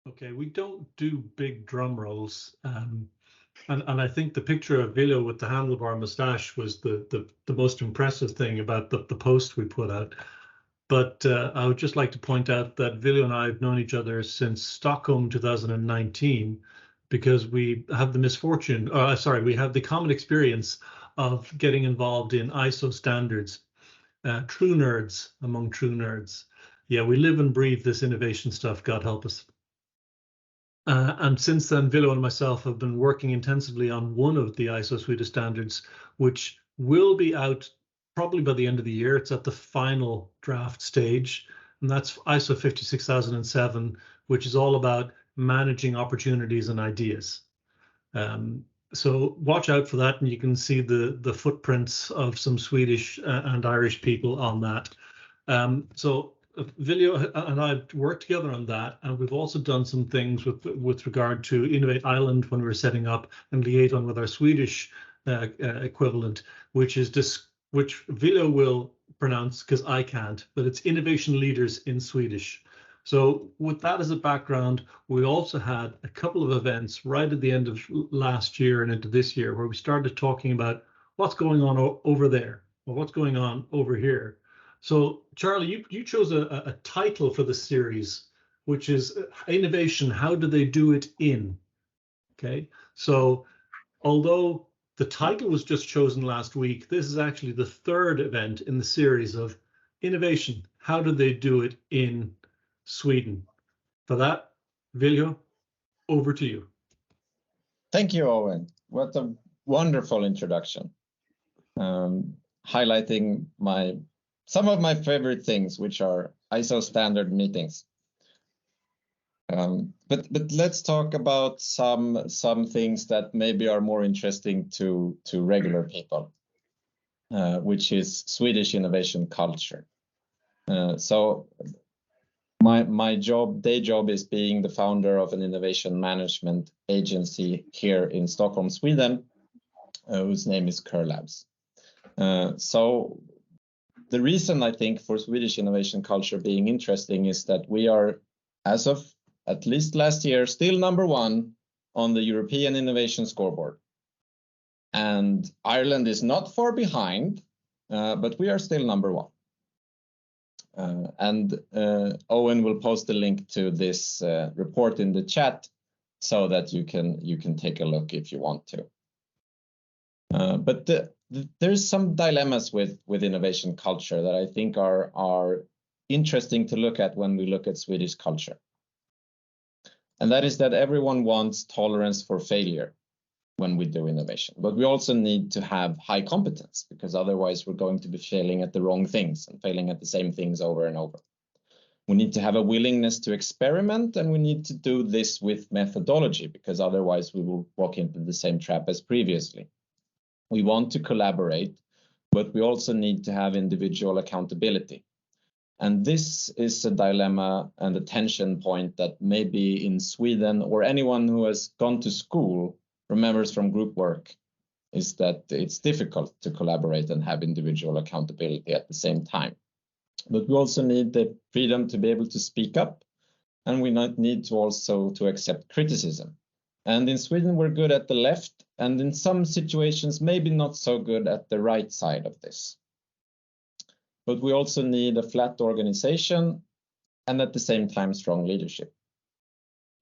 Okay, we don't do big drum rolls. And I think the picture of Vilho with the handlebar mustache was the most impressive thing about the post we put out. But I would just like to point out that Vilho and I have known each other since Stockholm 2019, because we have the misfortune, sorry, we have the common experience of getting involved in ISO standards, true nerds among true nerds. Yeah, we live and breathe this innovation stuff, God help us. And since then, Vilho and myself have been working intensively on one of the ISO Swedish standards, which will be out probably by the end of the year. It's at the final draft stage, and that's ISO 56007, which is all about managing opportunities and ideas. So watch out for that, and you can see the footprints of some Swedish and Irish people on that. So Vilho and I worked together on that, and we've also done some things with regard to Innovate Island when we were setting up, and liaison with our Swedish equivalent, which Vilho will pronounce because I can't, but it's Innovation Leaders in Swedish. So with that as a background, we also had a couple of events right at the end of last year and into this year where we started talking about what's going on over there, or what's going on over here. So Charlie, you chose a title for the series, which is Innovation, How Do They Do It In? Okay, so although the title was just chosen last week, this is actually the third event in the series of Innovation, How Do They Do It in Sweden? For that, Vilho, over to you. Thank you, Owen. What a wonderful introduction. Highlighting some of my favorite things, which are ISO standard meetings. But let's talk about some things that maybe are more interesting to regular people, which is Swedish innovation culture. So my day job is being the founder of an innovation management agency here in Stockholm, Sweden, whose name is Curl Labs. So the reason I think for Swedish innovation culture being interesting is that we are, as of at least last year, still #1 on the European Innovation Scoreboard. And Ireland is not far behind, but we are still #1. And Owen will post a link to this report in the chat so that you can take a look if you want to. But there's some dilemmas with innovation culture that I think are interesting to look at when we look at Swedish culture. And that is that everyone wants tolerance for failure when we do innovation. But we also need to have high competence, because otherwise we're going to be failing at the wrong things and failing at the same things over and over. We need to have a willingness to experiment, and we need to do this with methodology, because otherwise we will walk into the same trap as previously. We want to collaborate, but we also need to have individual accountability. And this is a dilemma and a tension point that maybe in Sweden, or anyone who has gone to school remembers from group work, is that it's difficult to collaborate and have individual accountability at the same time. But we also need the freedom to be able to speak up, and we need to also to accept criticism. And in Sweden, we're good at the left, and in some situations, maybe not so good at the right side of this. But we also need a flat organization and at the same time, strong leadership.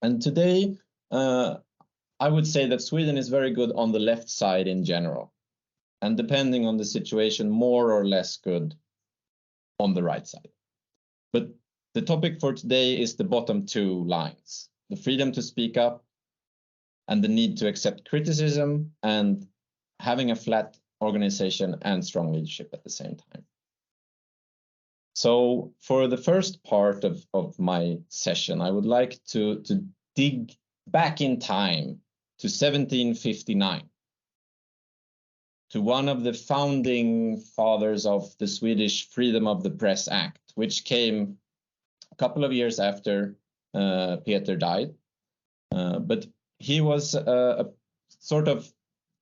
And today, I would say that Sweden is very good on the left side in general, and depending on the situation, more or less good on the right side. But the topic for today is the bottom two lines: the freedom to speak up and the need to accept criticism, and having a flat organization and strong leadership at the same time. So for the first part of my session, I would like to dig back in time to 1759, to one of the founding fathers of the Swedish Freedom of the Press Act, which came a couple of years after Peter died. But he was a sort of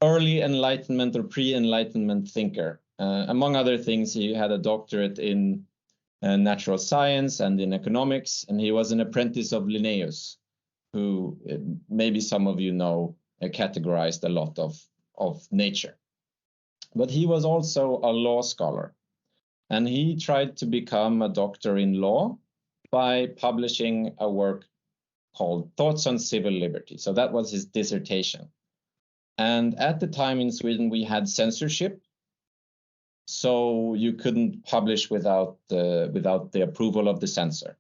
early Enlightenment or pre-Enlightenment thinker. Among other things, he had a doctorate in natural science and in economics, and he was an apprentice of Linnaeus. who maybe some of you know categorized a lot of nature. But he was also a law scholar, and he tried to become a doctor in law by publishing a work called Thoughts on Civil Liberty. So that was his dissertation. And at the time in Sweden, we had censorship. So you couldn't publish without the approval of the censor.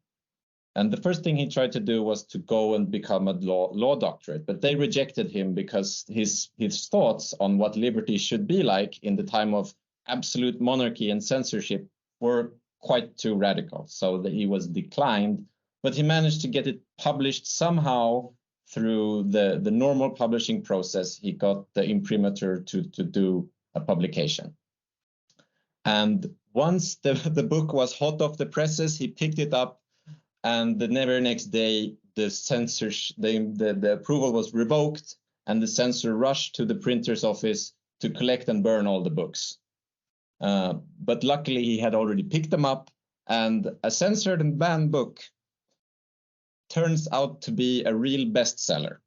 And the first thing he tried to do was to go and become a law doctorate, but they rejected him because his thoughts on what liberty should be like in the time of absolute monarchy and censorship were quite too radical. So that he was declined, but he managed to get it published somehow through the normal publishing process. He got the imprimatur to do a publication. And once the book was hot off the presses, he picked it up, and the very next day, the approval was revoked, and the censor rushed to the printer's office to collect and burn all the books. But luckily, he had already picked them up, and a censored and banned book turns out to be a real bestseller.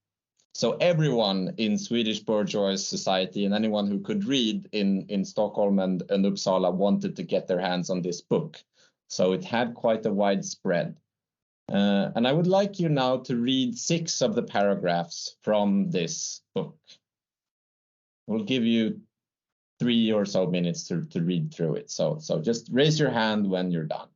So everyone in Swedish bourgeois society and anyone who could read in Stockholm and Uppsala wanted to get their hands on this book. So it had quite a wide spread. And I would like you now to read 6 of the paragraphs from this book. We'll give you 3 or so minutes to read through it. So just raise your hand when you're done.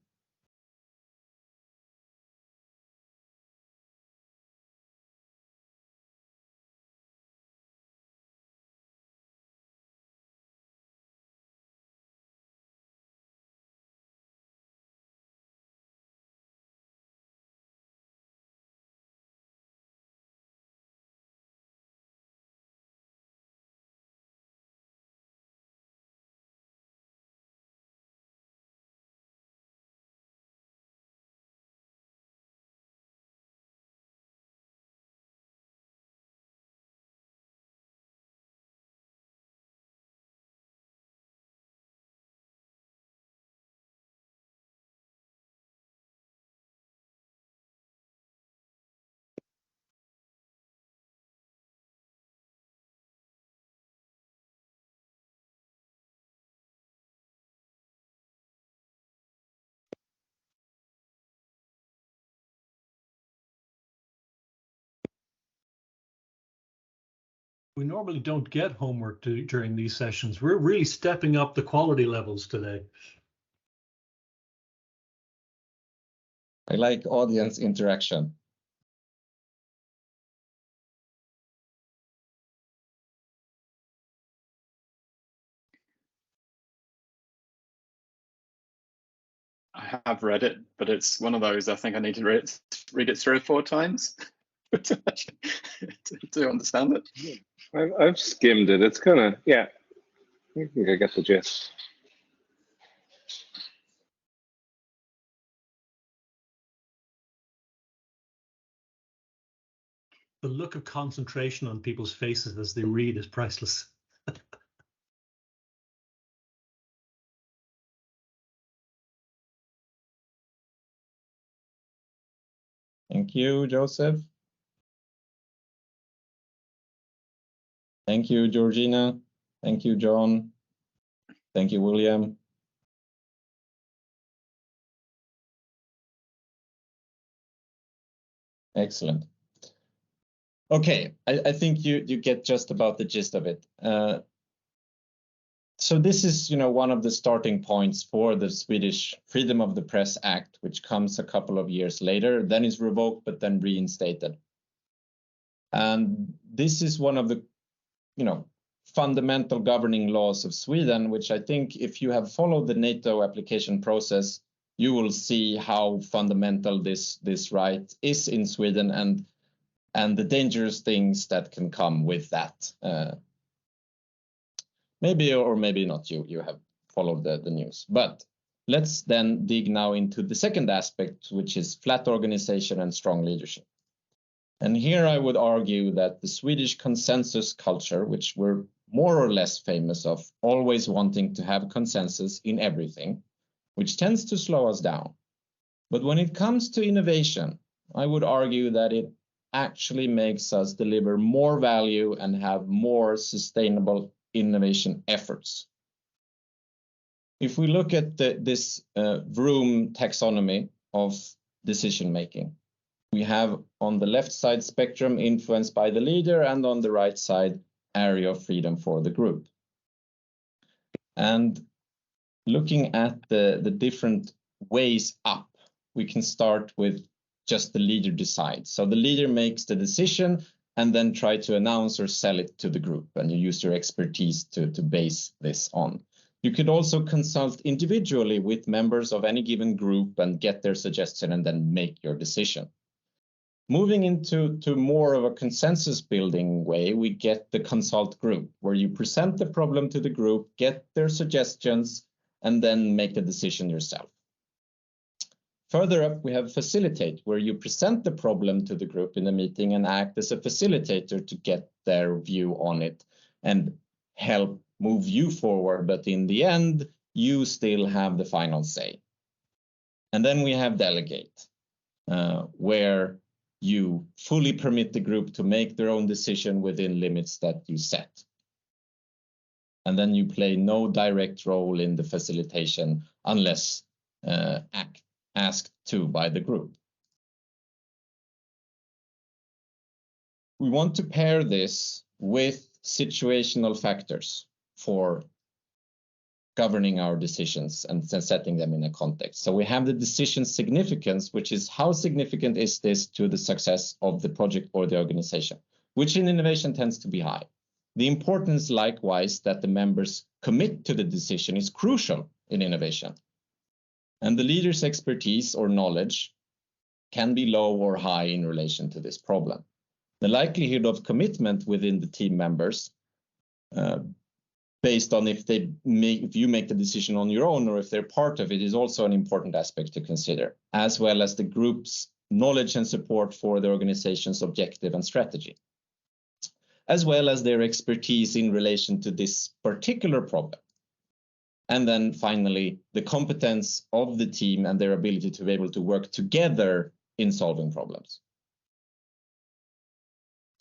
We normally don't get homework during these sessions. We're really stepping up the quality levels today. I like audience interaction. I have read it, but it's one of those I think I need to read it 3 or 4 times to understand it. I've skimmed it. It's kind of, yeah, I think I get the gist. The look of concentration on people's faces as they read is priceless. Thank you, Joseph. Thank you, Georgina. Thank you, John. Thank you, William. Excellent. Okay, I think you get just about the gist of it. So this is, one of the starting points for the Swedish Freedom of the Press Act, which comes a couple of years later, then is revoked, but then reinstated. And this is one of the, fundamental governing laws of Sweden, which I think if you have followed the NATO application process, you will see how fundamental this right is in Sweden and the dangerous things that can come with that. Maybe or maybe not you have followed the news. But let's then dig now into the second aspect, which is flat organization and strong leadership. And here I would argue that the Swedish consensus culture, which we're more or less famous of, always wanting to have consensus in everything, which tends to slow us down. But when it comes to innovation, I would argue that it actually makes us deliver more value and have more sustainable innovation efforts. If we look at this Vroom taxonomy of decision making, we have on the left side spectrum influenced by the leader, and on the right side area of freedom for the group. And looking at the different ways up, we can start with just the leader decides. So the leader makes the decision and then try to announce or sell it to the group, and you use your expertise to base this on. You could also consult individually with members of any given group and get their suggestion and then make your decision. Moving into more of a consensus building way, we get the consult group, where you present the problem to the group, get their suggestions, and then make the decision yourself. Further up, we have facilitate, where you present the problem to the group in the meeting and act as a facilitator to get their view on it and help move you forward, but in the end, you still have the final say. And then we have delegate, where you fully permit the group to make their own decision within limits that you set. And then you play no direct role in the facilitation unless asked to by the group. We want to pair this with situational factors for governing our decisions and setting them in a context. So we have the decision significance, which is how significant is this to the success of the project or the organization, which in innovation tends to be high. The importance, likewise, that the members commit to the decision is crucial in innovation. And the leader's expertise or knowledge can be low or high in relation to this problem. The likelihood of commitment within the team members based on if you make the decision on your own or if they're part of it is also an important aspect to consider, as well as the group's knowledge and support for the organization's objective and strategy, as well as their expertise in relation to this particular problem. And then finally, the competence of the team and their ability to be able to work together in solving problems.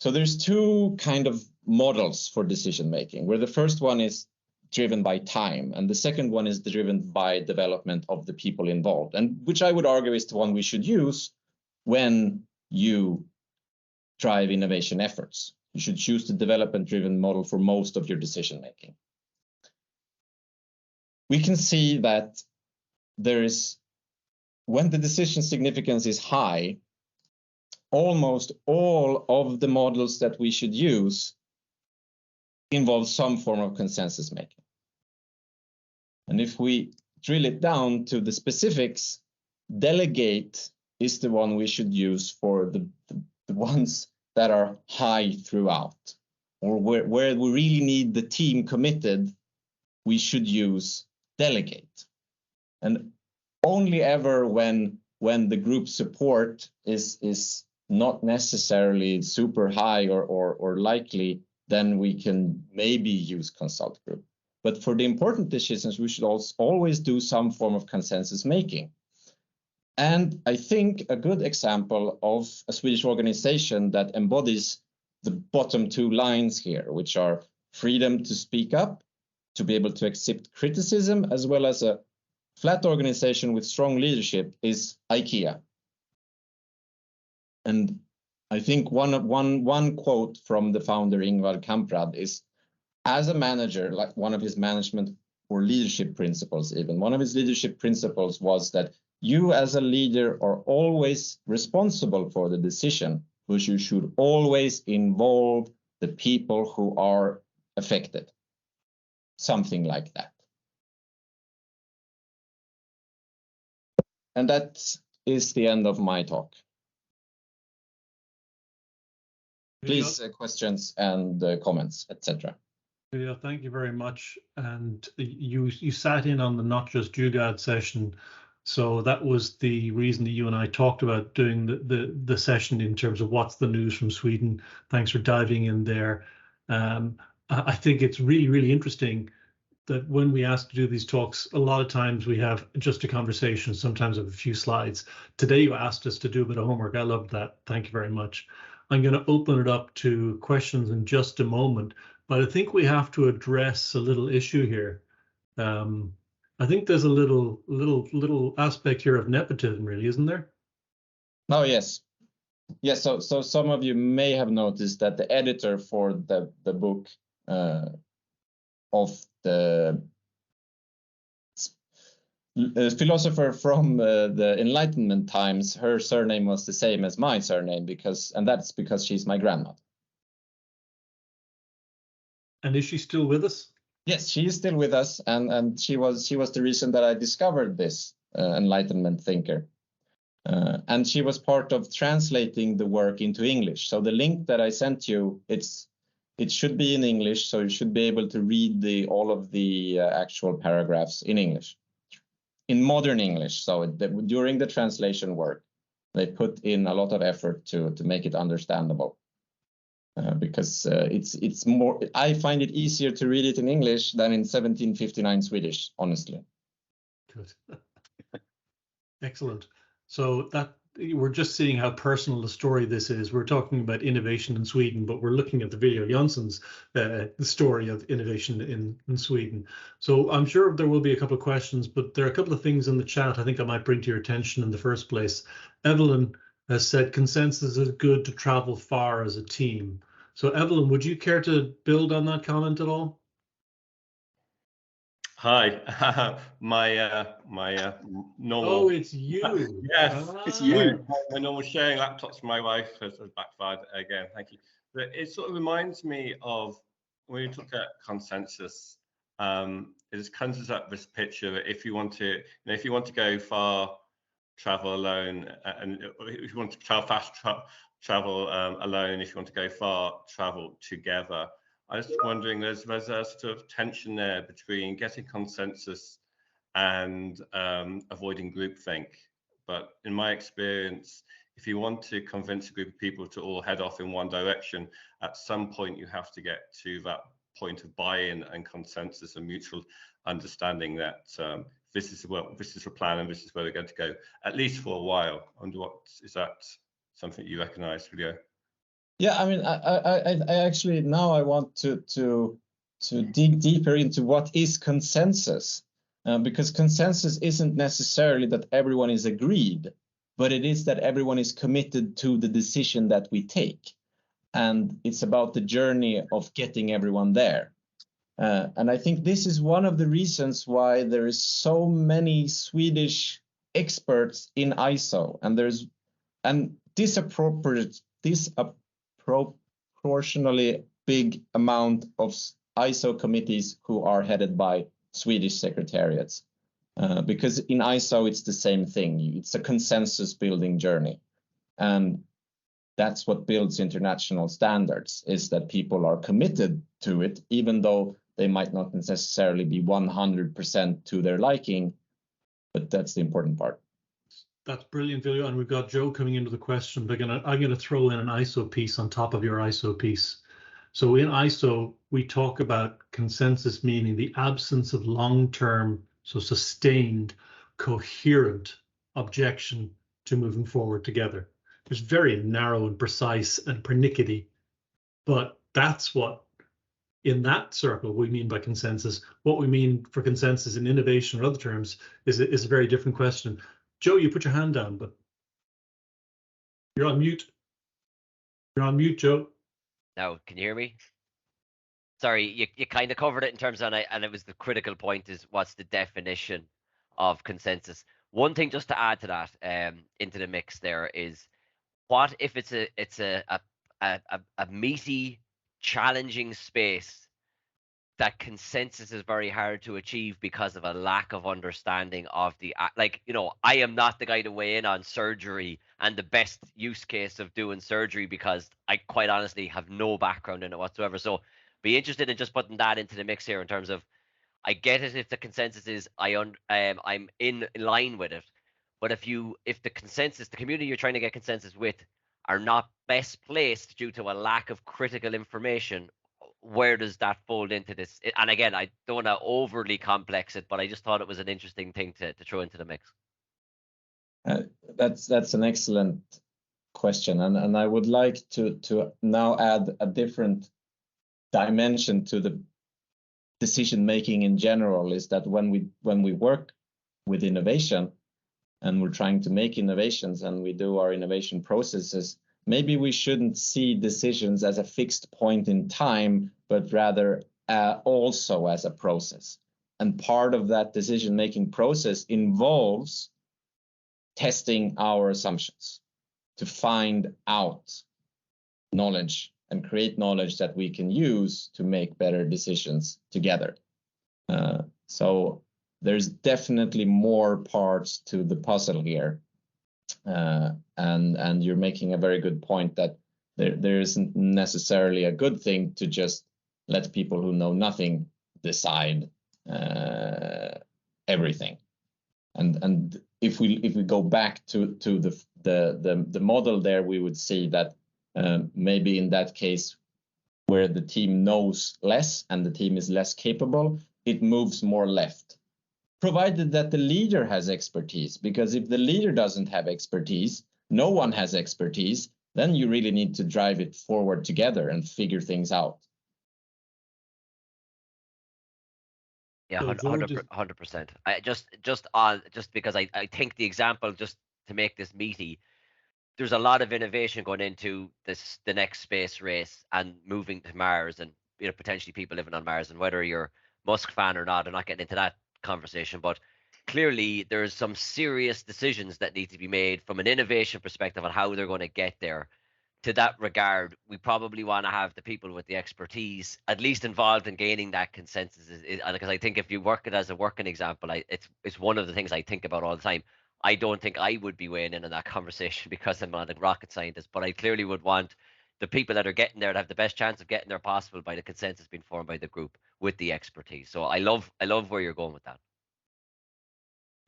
So there's two kind of models for decision making, where the first one is driven by time and the second one is driven by development of the people involved, and which I would argue is the one we should use when you drive innovation efforts. You should choose the development-driven model for most of your decision making. We can see that there is, when the decision significance is high, almost all of the models that we should use involve some form of consensus making. And if we drill it down to the specifics, delegate is the one we should use for the ones that are high throughout, or where we really need the team committed, we should use delegate. And only ever when the group support is not necessarily super high or likely, then we can maybe use consult group. But for the important decisions, we should also always do some form of consensus making. And I think a good example of a Swedish organization that embodies the bottom two lines here, which are freedom to speak up, to be able to accept criticism, as well as a flat organization with strong leadership, is IKEA. And I think one quote from the founder, Ingvar Kamprad, is, as a manager, like one of his management or leadership principles, even one of his leadership principles was that you as a leader are always responsible for the decision, but you should always involve the people who are affected. Something like that. And that is the end of my talk. Please, questions and comments, etc. Yeah, thank you very much. And you sat in on the Not Just Jugad session, so that was the reason that you and I talked about doing the session in terms of what's the news from Sweden. Thanks for diving in there. I think it's really, really interesting that when we ask to do these talks, a lot of times we have just a conversation, sometimes of a few slides. Today you asked us to do a bit of homework. I loved that. Thank you very much. I'm going to open it up to questions in just a moment, but I think we have to address a little issue here. I think there's a little aspect here of nepotism, really, isn't there? Oh, yes. Yes, so some of you may have noticed that the editor for the book of the philosopher from the Enlightenment times, her surname was the same as my surname, and that's because she's my grandmother. And is she still with us? Yes, she is still with us, and she was the reason that I discovered this Enlightenment thinker. And she was part of translating the work into English. So the link that I sent you, it should be in English, so you should be able to read all of the actual paragraphs in English, in modern English. So during the translation work, they put in a lot of effort to make it understandable. Because it's more, I find it easier to read it in English than in 1759 Swedish, honestly. Good. Excellent. So that we're just seeing how personal the story this is. We're talking about innovation in Sweden, but we're looking at the Vilho Jonsson's the story of innovation in Sweden. So I'm sure there will be a couple of questions, but there are a couple of things in the chat I think I might bring to your attention in the first place. Evelyn has said consensus is good to travel far as a team. So Evelyn, would you care to build on that comment at all? Hi, my normal. Oh, it's you. Yes, It's you. My normal sharing laptops. My wife has backfired again. Thank you. But it sort of reminds me of when you talk about consensus. It comes up this picture that if you want to go far, travel alone, and if you want to travel fast, travel alone. If you want to go far, travel together. I was wondering, there's a sort of tension there between getting consensus and avoiding groupthink. But in my experience, if you want to convince a group of people to all head off in one direction, at some point you have to get to that point of buy-in and consensus and mutual understanding that this is the plan and this is where we're going to go, at least for a while. And what is that something you recognize, Vilho? Yeah, I mean, I actually now I want to dig deeper into what is consensus, because consensus isn't necessarily that everyone is agreed, but it is that everyone is committed to the decision that we take, and it's about the journey of getting everyone there. And I think this is one of the reasons why there is so many Swedish experts in ISO, and there's an disproportionately big amount of ISO committees who are headed by Swedish secretariats. Because in ISO, it's the same thing. It's a consensus building journey. And that's what builds international standards, is that people are committed to it, even though they might not necessarily be 100% to their liking, but that's the important part. That's brilliant, Vilho. And we've got Joe coming into the question, but I'm gonna throw in an ISO piece on top of your ISO piece. So in ISO, we talk about consensus meaning the absence of long-term, so sustained, coherent objection to moving forward together. It's very narrow and precise and pernickety, but that's what, in that circle, we mean by consensus. What we mean for consensus in innovation or other terms is a very different question. Joe, you put your hand down, but you're on mute. You're on mute, Joe. Now, can you hear me? Sorry, you kind of covered it in terms of, and it was the critical point is what's the definition of consensus. One thing just to add to that into the mix there is, what if it's a meaty, challenging space that consensus is very hard to achieve because of a lack of understanding of the, like, you know, I am not the guy to weigh in on surgery and the best use case of doing surgery because I quite honestly have no background in it whatsoever. So be interested in just putting that into the mix here in terms of, I get it if the consensus is I'm in line with it, but if the consensus, the community you're trying to get consensus with are not best placed due to a lack of critical information, where does that fold into this? And again, I don't want to overly complex it, but I just thought it was an interesting thing to throw into the mix. That's an excellent question, and I would like to now add a different dimension to the decision making in general. Is that when we work with innovation and we're trying to make innovations and we do our innovation processes, maybe we shouldn't see decisions as a fixed point in time, but rather also as a process. And part of that decision making process involves testing our assumptions to find out knowledge and create knowledge that we can use to make better decisions together. So there's definitely more parts to the puzzle here. And you're making a very good point that there isn't necessarily a good thing to just let people who know nothing decide everything. And if we go back to the model there, we would see that maybe in that case where the team knows less and the team is less capable, it moves more left, provided that the leader has expertise. Because if the leader doesn't have expertise, no one has expertise, then you really need to drive it forward together and figure things out. Yeah, So George 100%. I just because I think the example, just to make this meaty, there's a lot of innovation going into the next space race and moving to Mars, and potentially people living on Mars, and whether you're Musk fan or not, I'm not getting into that conversation, but clearly there's some serious decisions that need to be made from an innovation perspective on how they're going to get there. To that regard, we probably want to have the people with the expertise at least involved in gaining that consensus. Because I think if you work it as a working example, it's one of the things I think about all the time. I don't think I would be weighing in on that conversation because I'm not a rocket scientist, but I clearly would want the people that are getting there to have the best chance of getting there possible by the consensus being formed by the group with the expertise. So I love where you're going with that.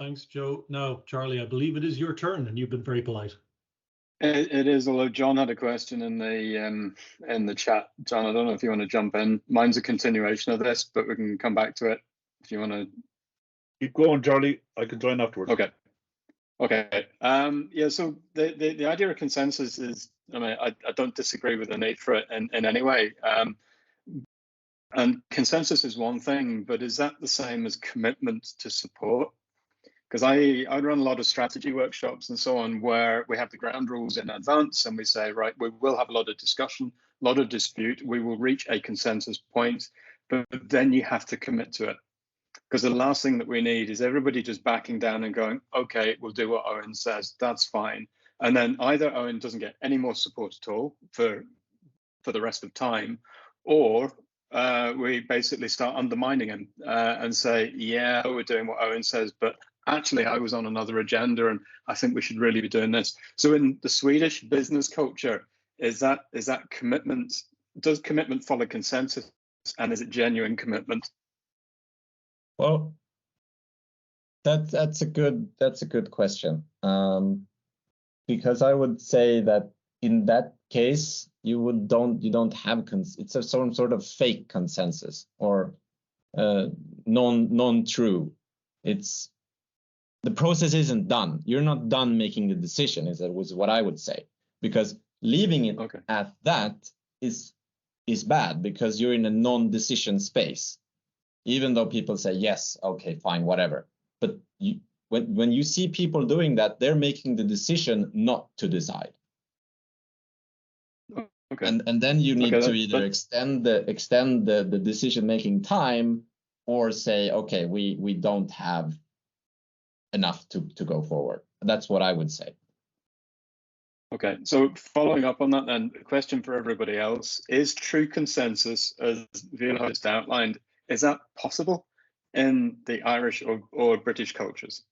Thanks, Joe. Now, Charlie, I believe it is your turn, and you've been very polite. It is, although John had a question in the chat. John, I don't know if you want to jump in. Mine's a continuation of this, but we can come back to it if you want to. Keep going, Charlie. I can join afterwards. Okay. Yeah. So the idea of consensus is, I mean, I don't disagree with the need for it in any way. And consensus is one thing, but is that the same as commitment to support? Because I run a lot of strategy workshops and so on, where we have the ground rules in advance and we say, right, we will have a lot of discussion, a lot of dispute. We will reach a consensus point, but then you have to commit to it. Because the last thing that we need is everybody just backing down and going, okay, we'll do what Owen says, that's fine. And then either Owen doesn't get any more support at all for the rest of time, or we basically start undermining him and say, yeah, we're doing what Owen says, but actually I was on another agenda and I think we should really be doing this. So in the Swedish business culture, is that commitment? Does commitment follow consensus, and is it genuine commitment? Well, that's a good question, because I would say that in that case you don't have it's some sort of fake consensus or non-true. It's the process isn't done. You're not done making the decision, was what I would say, because leaving it at that is bad, because you're in a non-decision space. Even though people say, yes, okay, fine, whatever. But when you see people doing that, they're making the decision not to decide. Okay. And then you need to either extend the decision-making time, or say, okay, we don't have enough to go forward. That's what I would say. Okay, so following up on that then, a question for everybody else. Is true consensus, as Vilho just outlined, is that possible in the Irish or British cultures?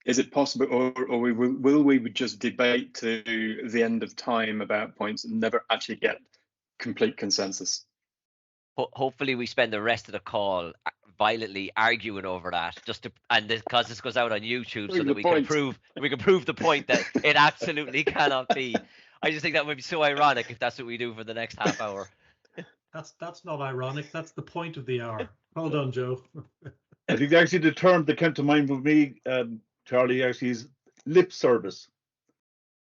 Is it possible, or will we just debate to the end of time about points and never actually get complete consensus? Hopefully we spend the rest of the call violently arguing over that, because this goes out on YouTube, so that we can prove the point that it absolutely cannot be. I just think that would be so ironic if that's what we do for the next half hour. That's not ironic. That's the point of the hour. Hold on, Joe. I think actually the term that came to mind with me, Charlie, actually is lip service.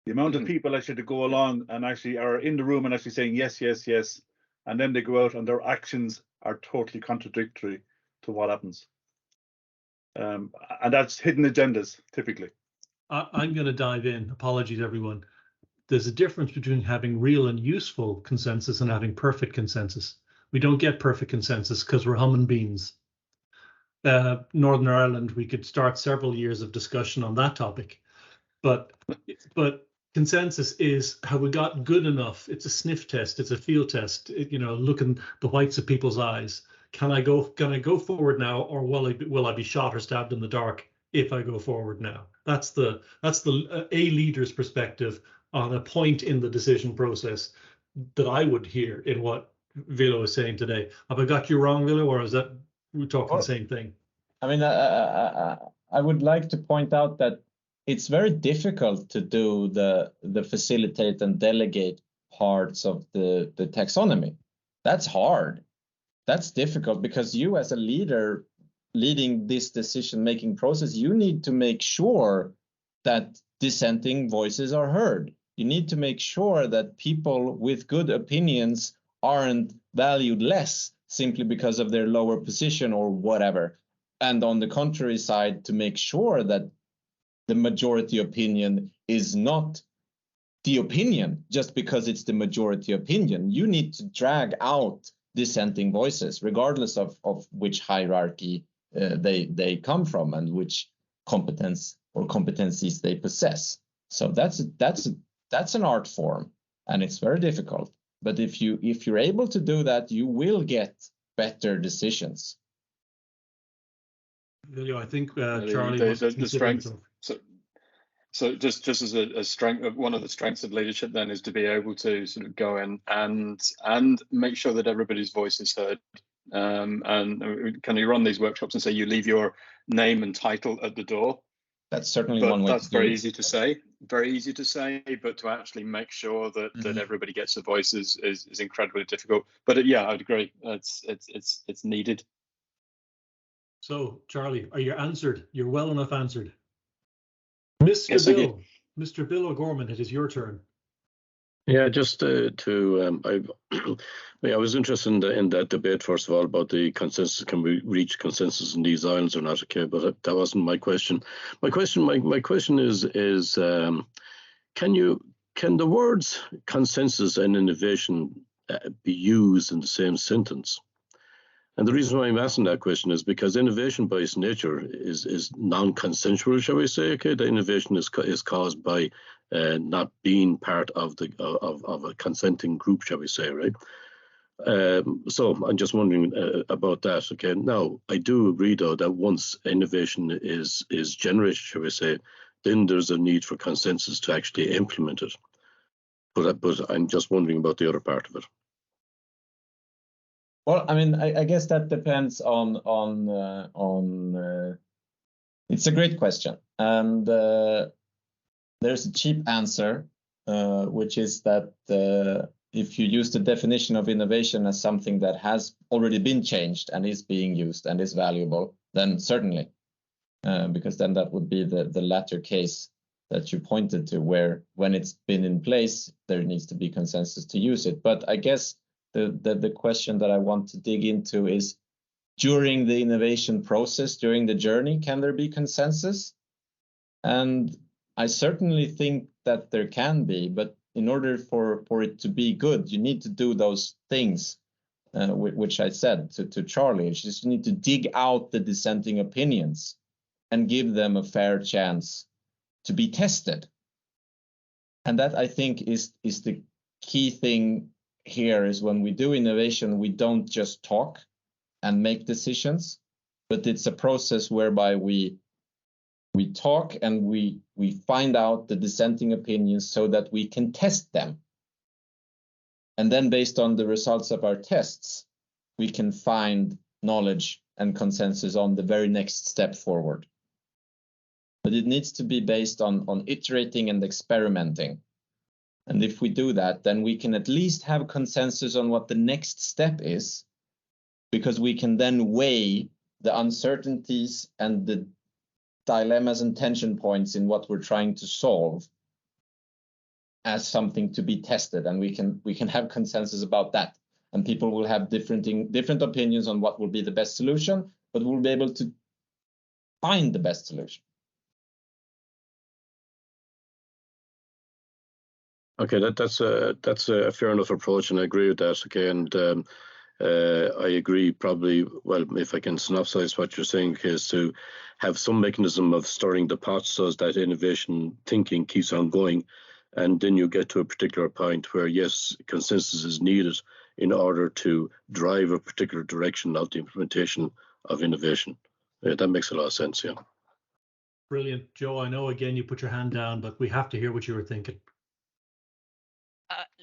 The amount of people actually to go along and actually are in the room and actually saying yes, yes, yes, and then they go out and their actions are totally contradictory to what happens. And that's hidden agendas, typically. I'm going to dive in. Apologies, everyone. There's a difference between having real and useful consensus and having perfect consensus. We don't get perfect consensus because we're humming beans. Northern Ireland, we could start several years of discussion on that topic, but consensus is how we got good enough. It's a sniff test. It's a field test. Look in the whites of people's eyes. Can I go forward now, or will I be shot or stabbed in the dark if I go forward now? That's the a leader's perspective on a point in the decision process that I would hear in what Vilho is saying today. Have I got you wrong, Vilho, or is that we're talking the same thing? I mean, I would like to point out that it's very difficult to do the facilitate and delegate parts of the taxonomy. That's hard. That's difficult because you as a leader leading this decision-making process, you need to make sure that dissenting voices are heard. You need to make sure that people with good opinions aren't valued less simply because of their lower position or whatever. And on the contrary side, to make sure that the majority opinion is not the opinion just because it's the majority opinion. You need to drag out dissenting voices, regardless of which hierarchy they come from and which competence or competencies they possess. So that's an art form, and it's very difficult. But if you're able to do that, you will get better decisions. I think Charlie was the strength. So just as a strength, one of the strengths of leadership then is to be able to sort of go in and make sure that everybody's voice is heard. And can you run these workshops and say you leave your name and title at the door? That's certainly one way. That's very easy to say. Very easy to say, but to actually make sure that that everybody gets a voice is incredibly difficult. But yeah, I'd agree. It's needed. So, Charlie, are you answered? You're well enough answered. Mr. Yes, Bill, Mr. Bill O'Gorman, it is your turn. Yeah, just I was interested in that debate, first of all, about the consensus. Can we reach consensus in these islands or not? Okay, but that wasn't my question. My question is can the words consensus and innovation be used in the same sentence? And the reason why I'm asking that question is because innovation by its nature is non-consensual, shall we say? Okay, the innovation is caused by not being part of a consenting group, shall we say, right? So I'm just wondering about that. Okay, now I do agree though that once innovation is generated, shall we say, then there's a need for consensus to actually implement it. But I'm just wondering about the other part of it. Well, I mean, I guess that depends on it's a great question, and there's a cheap answer, which is that if you use the definition of innovation as something that has already been changed and is being used and is valuable, then certainly, because then that would be the latter case that you pointed to, where when it's been in place, there needs to be consensus to use it. But I guess the question that I want to dig into is, during the innovation process, during the journey, can there be consensus? And I certainly think that there can be, but in order for it to be good, you need to do those things, which I said to Charlie. You just need to dig out the dissenting opinions and give them a fair chance to be tested. And that, I think, is the key thing here, is when we do innovation, we don't just talk and make decisions, but it's a process whereby we talk and we find out the dissenting opinions so that we can test them. And then based on the results of our tests, we can find knowledge and consensus on the very next step forward. But it needs to be based on iterating and experimenting. And if we do that, then we can at least have consensus on what the next step is, because we can then weigh the uncertainties and the dilemmas and tension points in what we're trying to solve as something to be tested, and we can have consensus about that. And people will have different opinions on what will be the best solution, but we'll be able to find the best solution. Okay, that's a fair enough approach, and I agree with that. Okay, and I agree probably, well, if I can synopsize what you're saying, is to have some mechanism of stirring the pot so that innovation thinking keeps on going, and then you get to a particular point where, yes, consensus is needed in order to drive a particular direction of the implementation of innovation. Yeah, that makes a lot of sense, yeah. Brilliant. Joe, I know again you put your hand down, but we have to hear what you were thinking.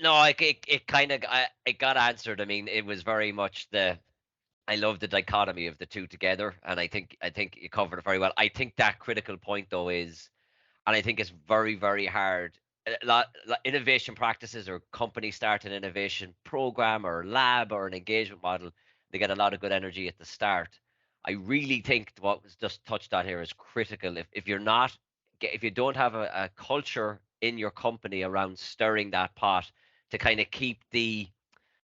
No, it kind of it got answered. I mean, it was very much I love the dichotomy of the two together, and I think you covered it very well. I think that critical point though is, and I think it's very, very hard. Innovation practices or companies start an innovation program or lab or an engagement model, they get a lot of good energy at the start. I really think what was just touched on here is critical. If you don't have a culture in your company around stirring that pot to kind of keep the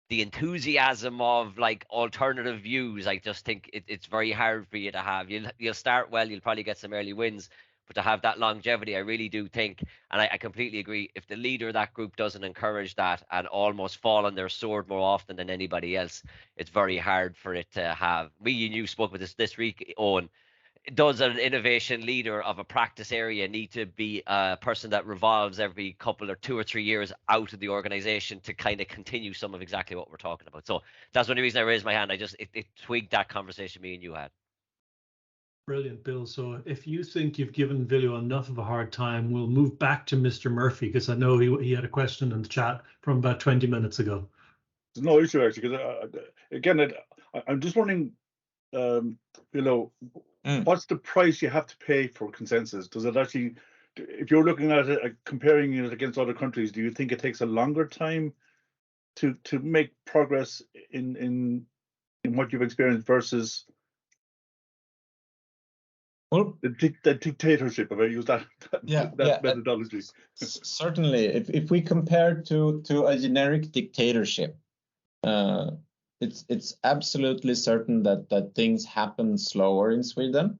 enthusiasm of like alternative views, I just think it's very hard for you to have. You'll start well, you'll probably get some early wins, but to have that longevity, I really do think, and I completely agree, if the leader of that group doesn't encourage that and almost fall on their sword more often than anybody else, it's very hard for it to have. Me and you spoke with this week, Owen. Does an innovation leader of a practice area need to be a person that revolves every couple or 2 or 3 years out of the organization to kind of continue some of exactly what we're talking about? So that's the only reason I raised my hand. It twigged that conversation me and you had. Brilliant, Bill. So if you think you've given Vilho enough of a hard time, we'll move back to Mr. Murphy, because I know he had a question in the chat from about 20 minutes ago. There's no issue, actually, because again, I'm just wondering, Vilho, what's the price you have to pay for consensus? Does it actually, if you're looking at it, comparing it against other countries, do you think it takes a longer time to make progress in what you've experienced versus the dictatorship, if I use that methodology? Certainly, if we compare to a generic dictatorship, it's absolutely certain that things happen slower in Sweden.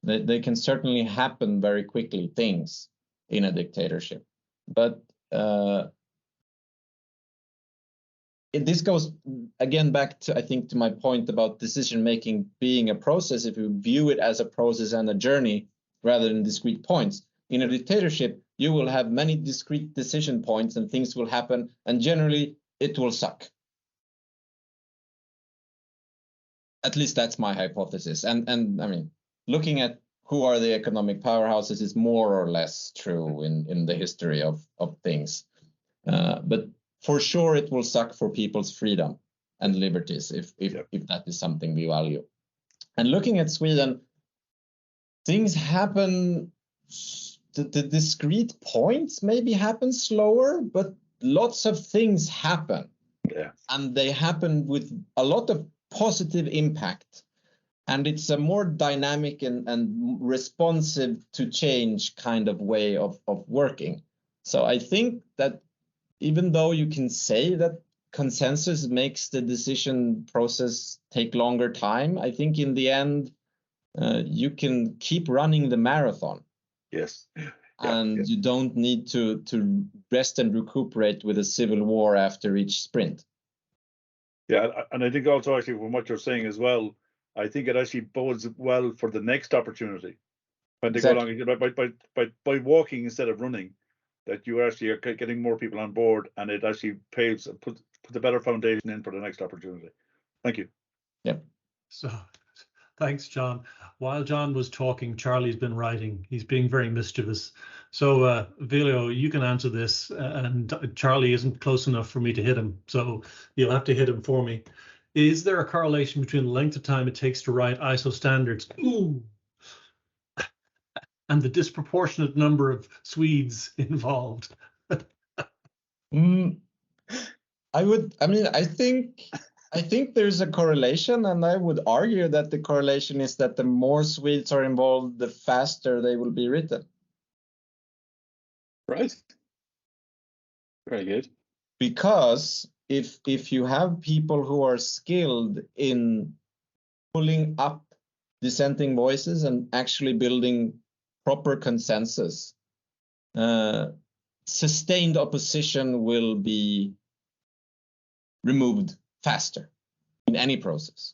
They can certainly happen very quickly, things in a dictatorship. But this goes again back to, I think, to my point about decision making being a process. If you view it as a process and a journey rather than discrete points, in a dictatorship you will have many discrete decision points and things will happen, and generally it will suck. At least that's my hypothesis. And I mean, looking at who are the economic powerhouses is more or less true in the history of things. But for sure, it will suck for people's freedom and liberties if that is something we value. And looking at Sweden, things happen, the discrete points maybe happen slower, but lots of things happen. Yeah. And they happen with a lot of positive impact. And it's a more dynamic and responsive to change kind of way of working. So I think that even though you can say that consensus makes the decision process take longer time, I think in the end, you can keep running the marathon. Yes. And you don't need to rest and recuperate with a civil war after each sprint. Yeah, and I think also actually from what you're saying as well, I think it actually bodes well for the next opportunity when they go along by walking instead of running. That you actually are getting more people on board, and it actually puts a better foundation in for the next opportunity. Thank you. Yeah. So, thanks, John. While John was talking, Charlie's been writing. He's being very mischievous. So, Vilho, you can answer this, and Charlie isn't close enough for me to hit him, so you'll have to hit him for me. Is there a correlation between the length of time it takes to write ISO standards? Ooh. And the disproportionate number of Swedes involved? I think there's a correlation, and I would argue that the correlation is that the more Swedes are involved, the faster they will be written. Right. Very good. Because if you have people who are skilled in pulling up dissenting voices and actually building proper consensus, sustained opposition will be removed faster in any process,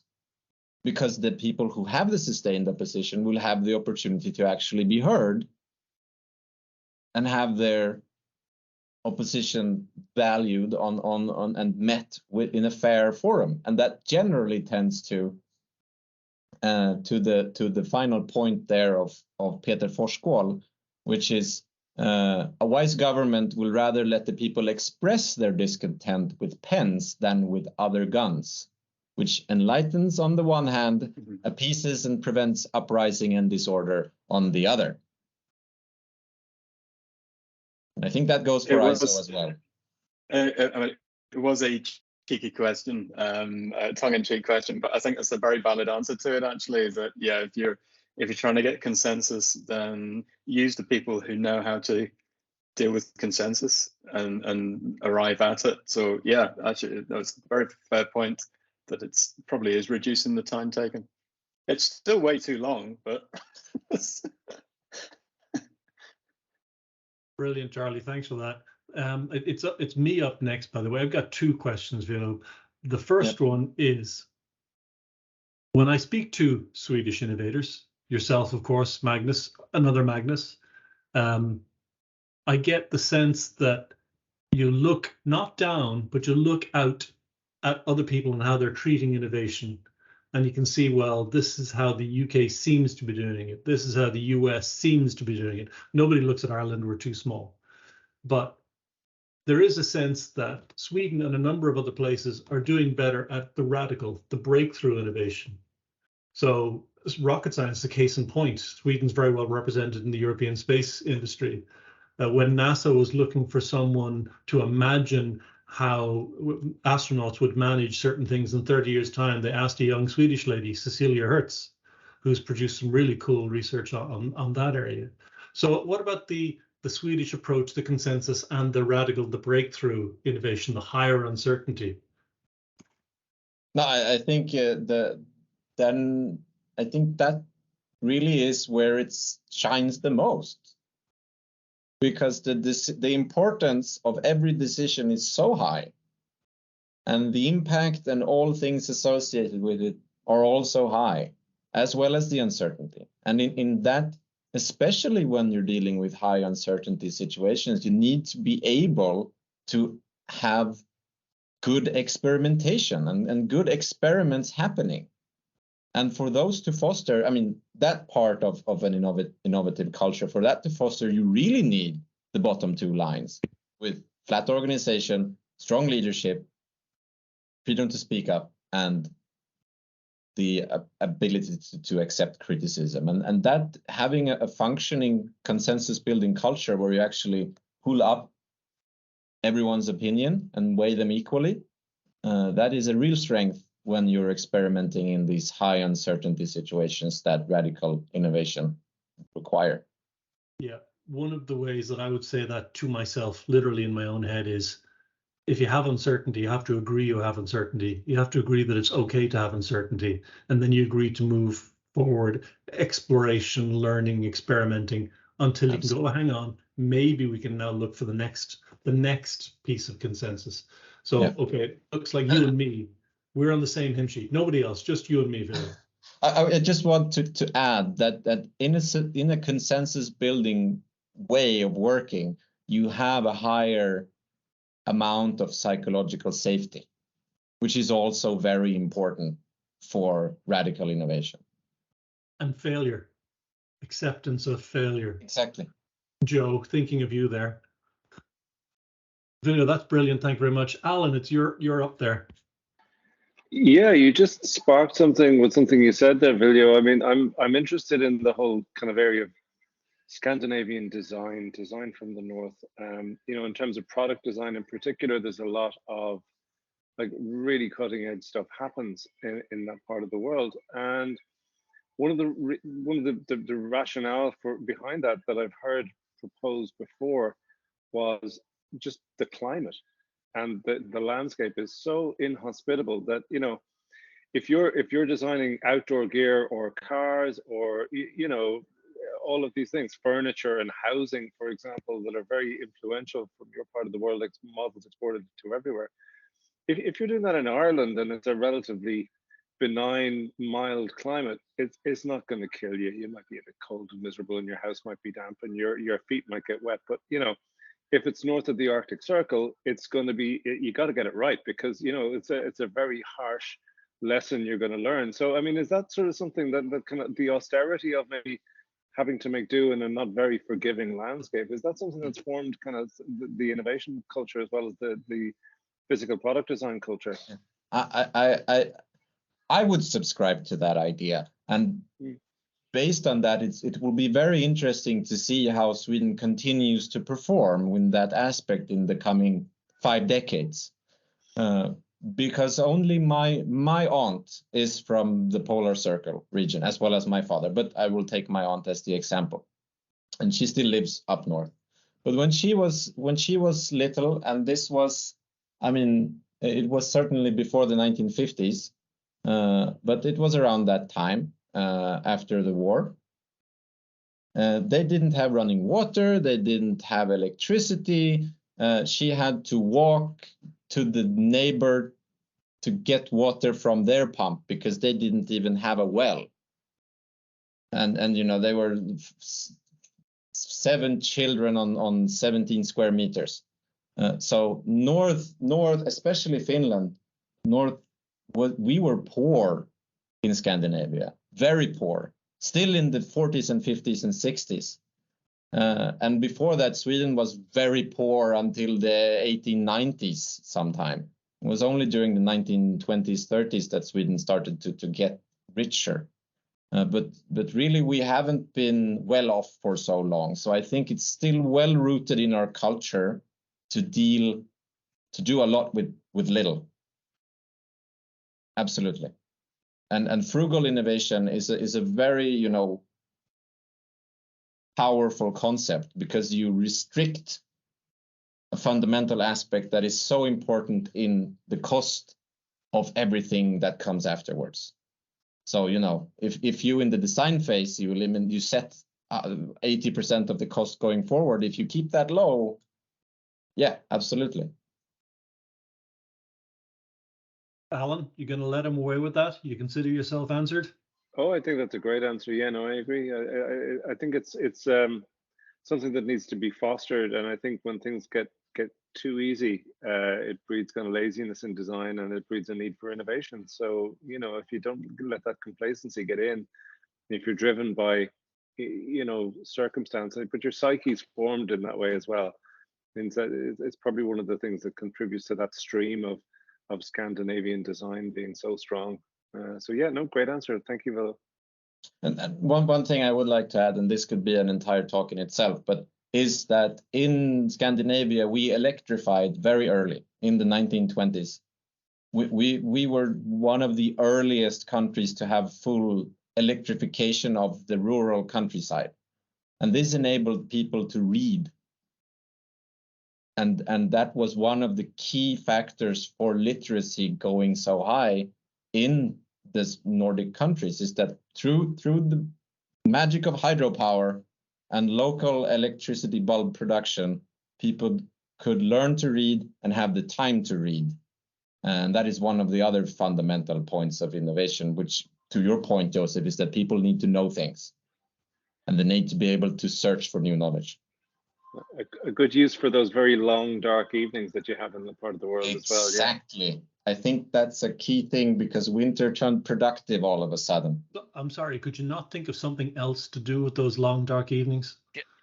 because the people who have the sustained opposition will have the opportunity to actually be heard and have their opposition valued on and met with in a fair forum. And that generally tends to the final point there of Peter Forsskål, which is a wise government will rather let the people express their discontent with pens than with other guns, which enlightens on the one hand, appeases and prevents uprising and disorder on the other. And I think that goes for ISO as well. I mean, it was a cheeky question, a tongue-in-cheek question, but I think that's a very valid answer to it. Actually, is that yeah, if you're trying to get consensus, then use the people who know how to deal with consensus and arrive at it. So yeah, actually, that's a very fair point. That it's probably is reducing the time taken. It's still way too long, but. Brilliant, Charlie. Thanks for that. It's me up next, by the way. I've got two questions, Vilho. The first one is, when I speak to Swedish innovators, yourself, of course, Magnus, another Magnus, I get the sense that you look not down, but you look out at other people and how they're treating innovation. And you can see, well, this is how the UK seems to be doing it. This is how the US seems to be doing it. Nobody looks at Ireland, we're too small. But there is a sense that Sweden and a number of other places are doing better at the radical, the breakthrough innovation. So rocket science is a case in point. Sweden's very well represented in the European space industry. When NASA was looking for someone to imagine how astronauts would manage certain things in 30 years' time, they asked a young Swedish lady, Cecilia Hertz, who's produced some really cool research on that area. So what about the Swedish approach, the consensus, and the radical, the breakthrough innovation, the higher uncertainty? No, I think I think that really is where it shines the most. Because the importance of every decision is so high, and the impact and all things associated with it are also high, as well as the uncertainty. And in that, especially when you're dealing with high uncertainty situations, you need to be able to have good experimentation and good experiments happening. And for those to foster, I mean, that part of an innovative culture, for that to foster, you really need the bottom two lines with flat organization, strong leadership, freedom to speak up, and the ability to accept criticism. And that having a functioning consensus building culture where you actually pull up everyone's opinion and weigh them equally, that is a real strength when you're experimenting in these high uncertainty situations that radical innovation require. Yeah, one of the ways that I would say that to myself, literally in my own head, is if you have uncertainty, you have to agree you have uncertainty. You have to agree that it's okay to have uncertainty. And then you agree to move forward, exploration, learning, experimenting, until you can go, oh, hang on, maybe we can now look for the next piece of consensus. So, yeah. Okay, looks like you and me, we're on the same hymn sheet. Nobody else, just you and me, Vilho. I just want to add that in a consensus building way of working, you have a higher amount of psychological safety, which is also very important for radical innovation. And failure, acceptance of failure. Exactly. Joe, thinking of you there. Vilho, that's brilliant. Thank you very much. Alan, it's you're up there. Yeah, you just sparked something with something you said there, Vilho. I mean, I'm interested in the whole kind of area of Scandinavian design from the north. You know, in terms of product design in particular, there's a lot of like really cutting edge stuff happens in that part of the world. And one of the rationale behind that I've heard proposed before was just the climate, and the landscape is so inhospitable that, you know, if you're designing outdoor gear or cars or, you know, all of these things, furniture and housing, for example, that are very influential from your part of the world, like models exported to everywhere. If you're doing that in Ireland and it's a relatively benign, mild climate, it's not going to kill you. You might be a bit cold and miserable, and your house might be damp, and your feet might get wet. But, you know, if it's north of the Arctic Circle, it's going to be, you got to get it right, because, you know, it's a very harsh lesson you're going to learn. So, I mean, is that sort of something that kind of the austerity of maybe having to make do in a not very forgiving landscape, is that something that's formed kind of the innovation culture as well as the physical product design culture? I would subscribe to that idea, and based on that, it will be very interesting to see how Sweden continues to perform in that aspect in the coming 5 decades. Because only my aunt is from the polar circle region, as well as my father, but I will take my aunt as the example, and she still lives up north. But when she was little, and this was, I mean, it was certainly before the 1950s, but it was around that time, after the war. They didn't have running water, they didn't have electricity. She had to walk to the neighbor to get water from their pump, because they didn't even have a well. And you know, they were 7 children on 17 square meters. So north, especially Finland, we were poor in Scandinavia, very poor, still in the 40s and 50s and 60s. And before that, Sweden was very poor until the 1890s sometime. It was only during the 1920s, 30s that Sweden started to get richer. But really, we haven't been well off for so long. So I think it's still well rooted in our culture to do a lot with little. Absolutely. And frugal innovation is a very, you know, powerful concept, because you restrict a fundamental aspect that is so important in the cost of everything that comes afterwards. So, you know, if you in the design phase, you set 80% of the cost going forward, if you keep that low, yeah, absolutely. Alan, you going to let him away with that? You consider yourself answered? Oh, I think that's a great answer. Yeah, no, I agree. I think it's something that needs to be fostered, and I think when things get too easy, it breeds kind of laziness in design, and it breeds a need for innovation. So, you know, if you don't let that complacency get in, if you're driven by, you know, circumstance, but your psyche's formed in that way as well, means that it's probably one of the things that contributes to that stream of Scandinavian design being so strong. So yeah, no, great answer. Thank you, Vilho. And one thing I would like to add, and this could be an entire talk in itself, but is that in Scandinavia, we electrified very early in the 1920s. We were one of the earliest countries to have full electrification of the rural countryside. And this enabled people to read. And that was one of the key factors for literacy going so high in the Nordic countries, is that through the magic of hydropower and local electricity bulb production, people could learn to read and have the time to read. And that is one of the other fundamental points of innovation, which, to your point, Joseph, is that people need to know things, and they need to be able to search for new knowledge. A good use for those very long, dark evenings that you have in the part of the world as well. Exactly. Yeah. I think that's a key thing, because winter turned productive all of a sudden. I'm sorry, could you not think of something else to do with those long, dark evenings?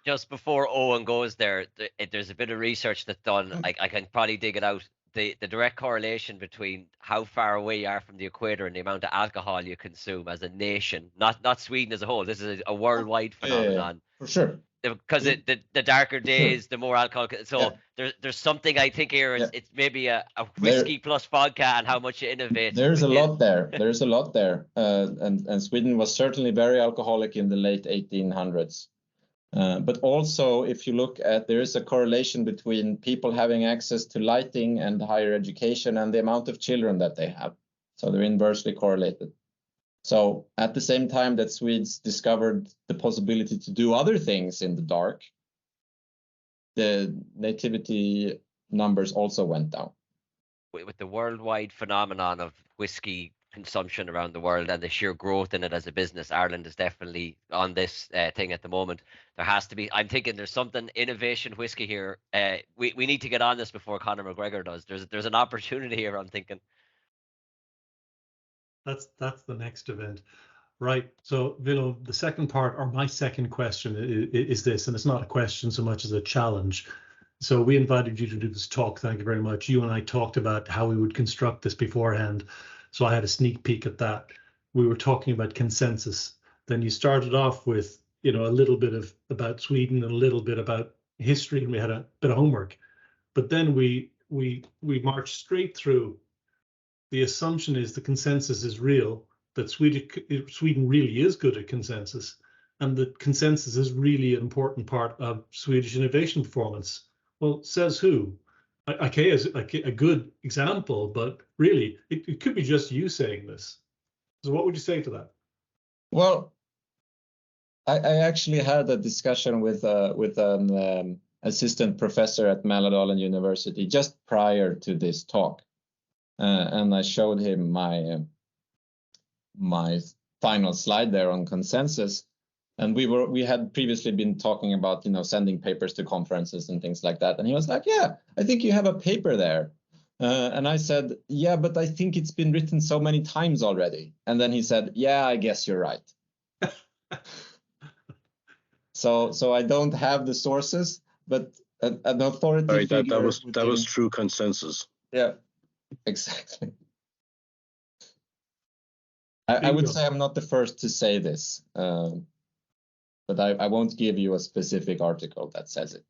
Just before Owen goes there, there's a bit of research that's done. I can probably dig it out. The direct correlation between how far away you are from the equator and the amount of alcohol you consume as a nation, not Sweden as a whole. This is a worldwide phenomenon. For sure. Because the darker days, the more alcohol. So there's something I think here. It's maybe a whiskey plus vodka and how much you innovate. There's a lot there. There's a lot there. And Sweden was certainly very alcoholic in the late 1800s. But also, if you look at, there is a correlation between people having access to lighting and higher education and the amount of children that they have. So they're inversely correlated. So at the same time that Swedes discovered the possibility to do other things in the dark, the nativity numbers also went down. With the worldwide phenomenon of whiskey consumption around the world and the sheer growth in it as a business, Ireland is definitely on this thing at the moment. There has to be, I'm thinking there's something innovation whiskey here. We need to get on this before Conor McGregor does. There's an opportunity here, I'm thinking. That's the next event. Right. So, Vilho, the second part, or my second question is this, and it's not a question so much as a challenge. So we invited you to do this talk. Thank you very much. You and I talked about how we would construct this beforehand. So I had a sneak peek at that. We were talking about consensus. Then you started off with, a little bit about Sweden and a little bit about history, and we had a bit of homework. But then we marched straight through. The assumption is the consensus is real, that Sweden really is good at consensus, and that consensus is really an important part of Swedish innovation performance. Well, says who? IKEA is a good example, but really, it could be just you saying this. So what would you say to that? Well, I actually had a discussion with an assistant professor at Mälardalen University just prior to this talk. And I showed him my final slide there on consensus, and we had previously been talking about sending papers to conferences and things like that, and he was like, "Yeah, I think you have a paper there," and I said, "Yeah, but I think it's been written so many times already," and then he said, "Yeah, I guess you're right." So I don't have the sources, but an authority figure. That was true consensus. Yeah. Exactly. I would say I'm not the first to say this, but I won't give you a specific article that says it.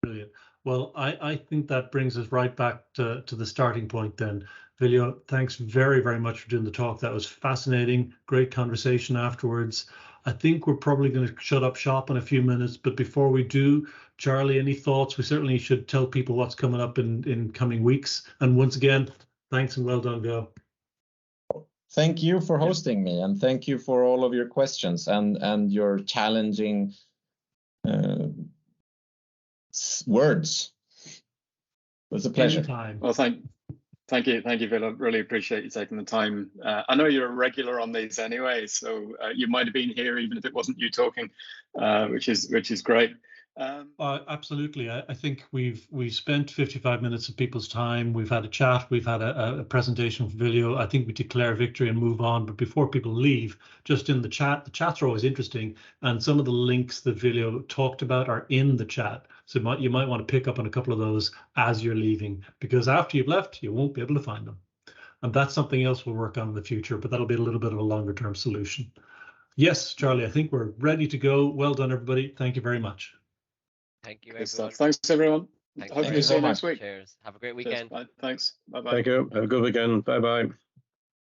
Brilliant. Well, I think that brings us right back to the starting point then. Vilho, thanks very, very much for doing the talk. That was fascinating. Great conversation afterwards. I think we're probably going to shut up shop in a few minutes, but before we do, Charlie, any thoughts? We certainly should tell people what's coming up in coming weeks. And once again, thanks and well done, Vilho. Thank you for hosting me, and thank you for all of your questions and your challenging words. It was a pleasure. Anytime. Well, thank you, Vilho. Really appreciate you taking the time. I know you're a regular on these anyway, so you might have been here even if it wasn't you talking, which is great. Absolutely. I think we've spent 55 minutes of people's time. We've had a chat. We've had a presentation from Vilho. I think we declare victory and move on. But before people leave, just in the chats are always interesting. And some of the links that Vilho talked about are in the chat. So you might want to pick up on a couple of those as you're leaving, because after you've left, you won't be able to find them. And that's something else we'll work on in the future, but that'll be a little bit of a longer term solution. Yes, Charlie, I think we're ready to go. Well done, everybody. Thank you very much. Thank you, everyone. Thanks, everyone. Thank Hopefully you see so you much. next week. Cheers. Have a great weekend. Cheers. Bye. Thanks. Bye-bye. Thank you. Have a good weekend. Bye-bye.